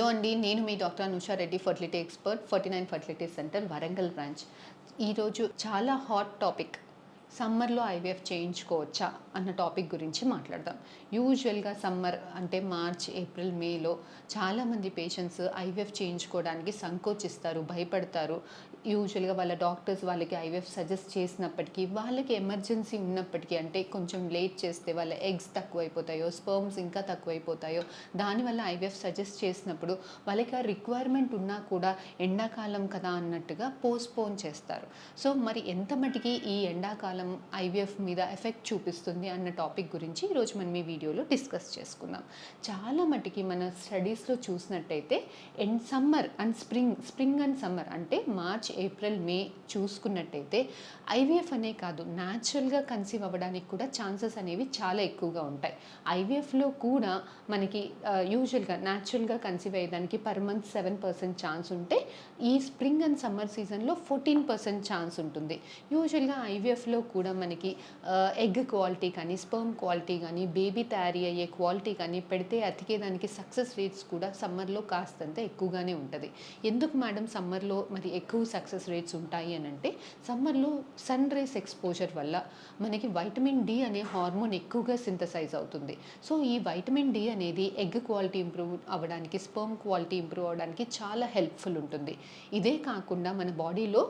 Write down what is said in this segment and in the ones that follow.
Hello అండి, నేను మీ doctor Anusha Reddy, fertility expert, 49 fertility center, Warangal branch. ఈరోజు చాలా హాట్ టాపిక్, సమ్మర్లో ఐవీఎఫ్ చేయించుకోవచ్చా అన్న టాపిక్ గురించి మాట్లాడదాం. యూజువల్గా సమ్మర్ అంటే మార్చ్, ఏప్రిల్, మేలో చాలామంది పేషెంట్స్ ఐవీఎఫ్ చేయించుకోవడానికి సంకోచిస్తారు, భయపడతారు. యూజువల్గా వాళ్ళ డాక్టర్స్ వాళ్ళకి ఐవీఎఫ్ సజెస్ట్ చేసినప్పటికీ, వాళ్ళకి ఎమర్జెన్సీ ఉన్నప్పటికీ, అంటే కొంచెం లేట్ చేస్తే వాళ్ళ ఎగ్స్ తక్కువైపోతాయో, స్పర్మ్స్ ఇంకా తక్కువైపోతాయో, దానివల్ల ఐవీఎఫ్ సజెస్ట్ చేసినప్పుడు వాళ్ళకి ఆ రిక్వైర్మెంట్ ఉన్నా కూడా ఎండాకాలం కదా అన్నట్టుగా పోస్ట్పోన్ చేస్తారు. సో మరి ఎంత మటుకి ఈ ఎండాకాలం ఐవీఎఫ్ మీద ఎఫెక్ట్ చూపిస్తుంది అన్న టాపిక్ గురించి ఈరోజు మనం ఈ వీడియోలో డిస్కస్ చేసుకుందాం. చాలా మటుకి మన స్టడీస్లో చూసినట్టయితే summer and spring and summer అంటే మార్చ్, ఏప్రిల్, మే చూసుకున్నట్టయితే ఐవీఎఫ్ అనే కాదు, న్యాచురల్గా కన్సీవ్ అవ్వడానికి కూడా ఛాన్సెస్ అనేవి చాలా ఎక్కువగా ఉంటాయి. ఐవీఎఫ్లో కూడా మనకి యూజువల్గా న్యాచురల్గా కన్సీవ్ అయ్యేదానికి పర్ మంత్ 7% ఛాన్స్ ఉంటే, ఈ స్ప్రింగ్ అండ్ సమ్మర్ సీజన్లో 14% ఛాన్స్ ఉంటుంది. యూజువల్గా ఐవీఎఫ్లో కూడా మనకి ఎగ్ క్వాలిటీ కానీ, స్పర్మ్ క్వాలిటీ కానీ, బేబీ తయారీ అయ్యే క్వాలిటీ కానీ, పెడితే అతికేదానికి సక్సెస్ రేట్స్ కూడా సమ్మర్లో కాస్తంత ఎక్కువగానే ఉంటుంది. ఎందుకు మేడం సమ్మర్లో మరి ఎక్కువ సక్సెస్ రేట్స్ ఉంటాయి అని అంటే, సమ్మర్లో సన్ రేస్ ఎక్స్పోజర్ వల్ల మనకి వైటమిన్ డి అనే హార్మోన్ ఎక్కువగా సింథసైజ్ అవుతుంది. సో ఈ వైటమిన్ డి అనేది ఎగ్ క్వాలిటీ ఇంప్రూవ్ అవ్వడానికి, స్పర్మ్ క్వాలిటీ ఇంప్రూవ్ అవ్వడానికి చాలా హెల్ప్ఫుల్ ఉంటుంది. ఇదే కాకుండా మన బాడీలో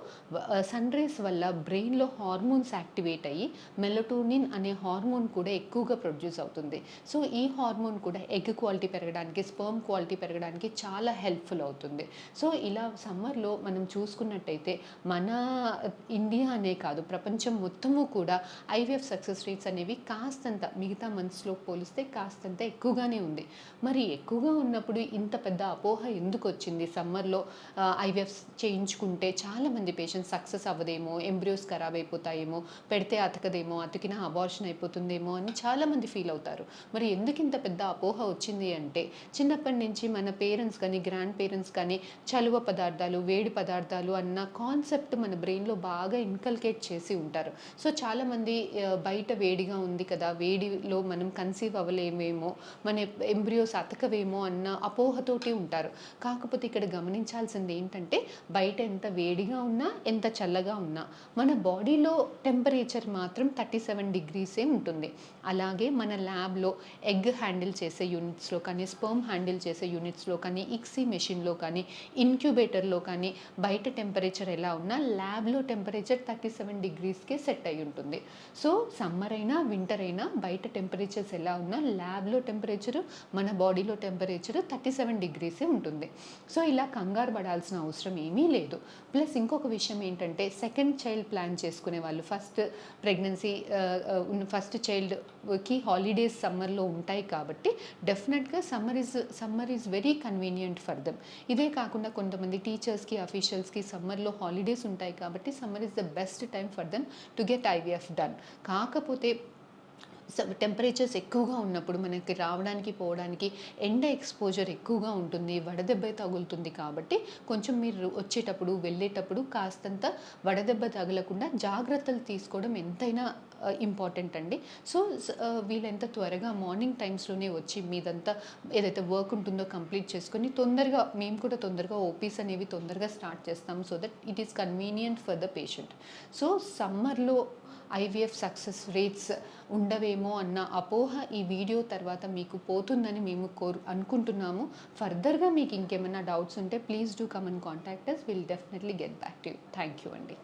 సన్ రేస్ వల్ల బ్రెయిన్లో హార్మోన్స్ యాక్టివేట్ అయ్యి మెలటోనిన్ అనే హార్మోన్ కూడా ఎక్కువగా ప్రొడ్యూస్ అవుతుంది. సో ఈ హార్మోన్ కూడా ఎగ్ క్వాలిటీ పెరగడానికి, స్పర్మ్ క్వాలిటీ పెరగడానికి చాలా హెల్ప్ఫుల్ అవుతుంది. సో ఇలా సమ్మర్లో మనం చూసుకున్నట్టయితే మన ఇండియా అనే కాదు, ప్రపంచం మొత్తము కూడా ఐవీఎఫ్ సక్సెస్ రేట్స్ అనేవి కాస్తంత మిగతా మంత్స్లో పోలిస్తే కాస్తంత ఎక్కువగానే ఉంది. మరి ఎక్కువగా ఉన్నప్పుడు ఇంత పెద్ద అపోహ ఎందుకు వచ్చింది? సమ్మర్లో ఐవీఎఫ్ చేయించుకుంటే చాలామంది పేషెంట్స్ సక్సెస్ అవ్వదేమో, ఎంబ్రియోస్ ఖరాబ్ అయిపోతాయేమో, పెడితే అతకదేమో, అతికినా అబార్షన్ అయిపోతుందేమో అని చాలామంది ఫీల్ అవుతారు. మరి ఎందుకు ఇంత పెద్ద అపోహ వచ్చింది అంటే, చిన్నప్పటి నుంచి మన పేరెంట్స్ కానీ, గ్రాండ్ పేరెంట్స్ కానీ చలువ పదార్థాలు, వేడి పదార్థాలు అన్న కాన్సెప్ట్ మన బ్రెయిన్లో బాగా ఇన్కల్కేట్ చేసి ఉంటారు. సో చాలామంది బయట వేడిగా ఉంది కదా, వేడిలో మనం కన్సీవ్ అవ్వలేమేమో, మన ఎంబ్రియోస్ అతకవేమో అన్న అపోహతోటి ఉంటారు. కాకపోతే ఇక్కడ గమనించాల్సింది ఏంటంటే, బయట ఎంత వేడిగా ఉన్నా, ఎంత చల్లగా ఉన్నా మన బాడీలో టెంపరేచర్ మాత్రం 37 డిగ్రీసే ఉంటుంది. అలాగే మన ల్యాబ్లో ఎగ్ హ్యాండిల్ చేసే యూనిట్స్లో కానీ, స్పర్మ్ హ్యాండిల్ చేసే యూనిట్స్లో కానీ, ఇక్సీ మెషిన్లో కానీ, ఇన్క్యుబేటర్లో కానీ బయట టెంపరేచర్ ఎలా ఉన్నా ల్యాబ్లో టెంపరేచర్ 37 డిగ్రీస్కే సెట్ అయి ఉంటుంది. సో సమ్మర్ అయినా, వింటర్ అయినా బయట టెంపరేచర్స్ ఎలా ఉన్నా ల్యాబ్లో టెంపరేచరు, మన బాడీలో టెంపరేచరు 37 డిగ్రీసే ఉంటుంది. సో ఇలా కంగారు పడాల్సిన అవసరం ఏమీ లేదు. ప్లస్ ఇంకొక విషయం ఏంటంటే, సెకండ్ చైల్డ్ ప్లాన్ చేసుకునే వాళ్ళు, ఫస్ట్ ప్రెగ్నెన్సీ ఫస్ట్ చైల్డ్కి హాలిడేస్ సమ్మర్లో ఉంటాయి కాబట్టి డెఫినెట్గా summer is very convenient for them. ఇదే కాకుండా కొంతమంది టీచర్స్కి, అఫీషియల్స్కి సమ్మర్లో హాలిడేస్ ఉంటాయి కాబట్టి summer is the best time for them to get IVF done. కాకపోతే టెంపరేచర్స్ ఎక్కువగా ఉన్నప్పుడు మనకి రావడానికి, పోవడానికి ఎండ ఎక్స్పోజర్ ఎక్కువగా ఉంటుంది, వడదెబ్బ తగులుతుంది. కాబట్టి కొంచెం మీరు వచ్చేటప్పుడు, వెళ్ళేటప్పుడు కాస్తంత వడదెబ్బ తగలకుండా జాగ్రత్తలు తీసుకోవడం ఎంతైనా ఇంపార్టెంట్ అండి. సో వీళ్ళెంత త్వరగా మార్నింగ్ టైమ్స్లోనే వచ్చి మీదంతా ఏదైతే వర్క్ ఉంటుందో కంప్లీట్ చేసుకొని తొందరగా, మేము కూడా తొందరగా ఓపీస్ అనేవి తొందరగా స్టార్ట్ చేస్తాం, so that it is convenient for the patient. So సమ్మర్లో ఐవీఎఫ్ సక్సెస్ రేట్స్ ఉండవేమో అన్న అపోహ ఈ వీడియో తర్వాత మీకు పోతుందని మేము అనుకుంటున్నాము. ఫర్దర్గా మీకు ఇంకేమైనా డౌట్స్ ఉంటే please do come and contact us. Will definitely get back to you. Thank you అండి.